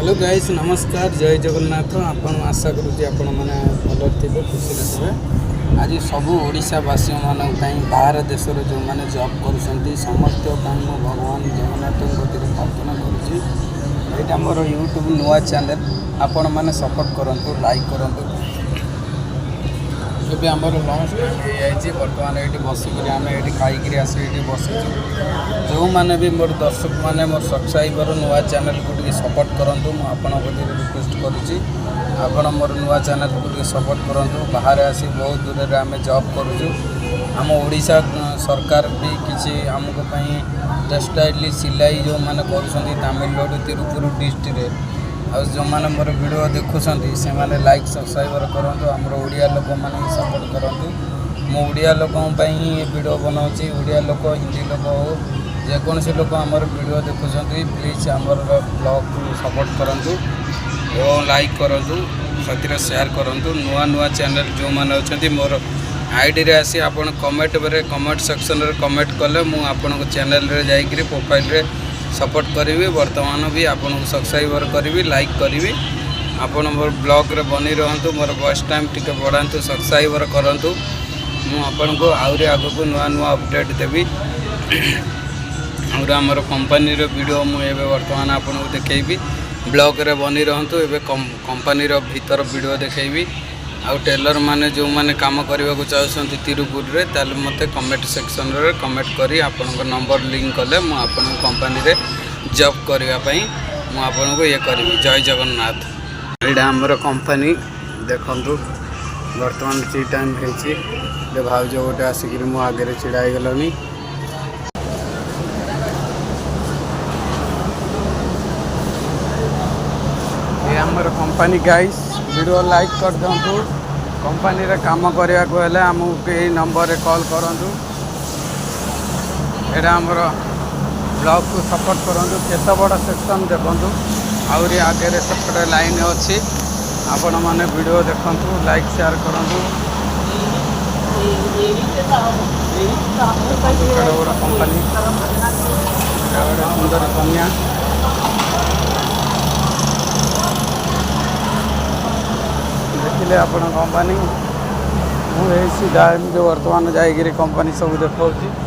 hello guys नमस्कार जय जगन्नाथ आपण आशा करुँच आपण मैंने भल थे खुशी थे आज सब ओडावासी मान बाहर देश जो मैंने जॉब कर समस्त भगवान जगन्नाथ प्रार्थना करुँचा मोर यूट्यूब नुआ चैनल आपण मैंने सपोर्ट करूँ लाइक करूँ ଏବେ ଆମର ଲଞ୍ଚ ଟାଇମ୍ ହେଇଯାଇଛି ବର୍ତ୍ତମାନ ଏଇଠି ବସିକରି ଆମେ ଏଇଠି ଖାଇକରି ଆସି ଏଇଠି ବସିଛୁ ଯେଉଁମାନେ ବି ମୋର ଦର୍ଶକମାନେ ମୋର ସବସ୍କ୍ରାଇବର ନୂଆ ଚ୍ୟାନେଲକୁ ଟିକେ ସପୋର୍ଟ କରନ୍ତୁ ମୁଁ ଆପଣଙ୍କ ପ୍ରତି ରିକ୍ୱେଷ୍ଟ କରୁଛି ଆପଣ ମୋର ନୂଆ ଚ୍ୟାନେଲକୁ ଟିକେ ସପୋର୍ଟ କରନ୍ତୁ ବାହାରେ ଆସି ବହୁତ ଦୂରରେ ଆମେ ଜବ୍ କରୁଛୁ ଆମ ଓଡ଼ିଶା ସରକାର ବି କିଛି ଆମକୁ ପାଇଁ ଟେକ୍ସଟାଇଲ ସିଲାଇ ଯେଉଁମାନେ କରୁଛନ୍ତି ତାମିଲନାଡ଼ୁ ତିରୁପୁର ଡିଷ୍ଟ୍ରିକ୍ଟରେ ଆଉ ଯେଉଁମାନେ ମୋର ଭିଡ଼ିଓ ଦେଖୁଛନ୍ତି ସେମାନେ ଲାଇକ୍ ସବସ୍କ୍ରାଇବର କରନ୍ତୁ ଆମର ଓଡ଼ିଆ ଲୋକମାନେ ହିଁ ସପୋର୍ଟ କରନ୍ତୁ ମୁଁ ଓଡ଼ିଆ ଲୋକଙ୍କ ପାଇଁ ହିଁ ଏ ଭିଡ଼ିଓ ବନାଉଛି ଓଡ଼ିଆ ଲୋକ ହିନ୍ଦୀ ଲୋକ ହଉ ଯେକୌଣସି ଲୋକ ଆମର ଭିଡ଼ିଓ ଦେଖୁଛନ୍ତି ପ୍ଲିଜ୍ ଆମର ବ୍ଲଗ୍କୁ ସପୋର୍ଟ କରନ୍ତୁ ଏବଂ ଲାଇକ୍ କରନ୍ତୁ ସେଥିରେ ସେୟାର କରନ୍ତୁ ନୂଆ ନୂଆ ଚ୍ୟାନେଲ୍ ଯେଉଁମାନେ ଅଛନ୍ତି ମୋର ଆଇଡ଼ିରେ ଆସି ଆପଣ କମେଣ୍ଟ ସେକ୍ସନରେ କମେଣ୍ଟ କଲେ ମୁଁ ଆପଣଙ୍କ ଚ୍ୟାନେଲରେ ଯାଇକରି ପ୍ରୋଫାଇଲରେ सपोर्ट करी वर्तमान भी आपन सब्सक्राइबर करी लाइक करी आपण मोर ब्लॉग रे बनी रहंतु मोर वॉच टाइम टिके बढ़ातु सब्सक्राइबर करंतु मु आपन को आउरे आगो को नुआ नुआ अपडेट देबी और हमर कंपनी रो वीडियो मु एबे वर्तमान आपन को देखेबी ब्लॉग रे बनी रहंतु एबे कंपनी रो भीतर वीडियो देखेबी आउ टेलर माने जो माने काम करबा को चाहछंती तिरुपुर रे ताले मते कमेंट सेक्शन रे कमेंट करी आपन को नंबर लिंक कले मु आपन कंपनी रे जॉब करबा पई मु आपन को ये करबी जय जगन्नाथ एडा हमर कंपनी देखंतु वर्तमान ची टाइम हेची ले भाउजो गोटे आसिकरी मु आगे रे चिड़ाई गलनी ये हमर कंपनी गाइस वीडियो लाइक कर दिंतु कंपनी रे काम करने को हेले हमको यही नंबर रे कॉल करूँ एटा हमर ब्लॉग को सपोर्ट करूँ केत बड़ा सेक्शन देखूँ आउरी आगे सेपटे लाइन अच्छी आपण मैंने वीडियो देखूँ लाइक शेयर करूँ कंपनी सुंदर कन्या देखिले आपण कंपनी मुझे सीधा जो वर्तमान जाइए कंपनी सब देखा बहुत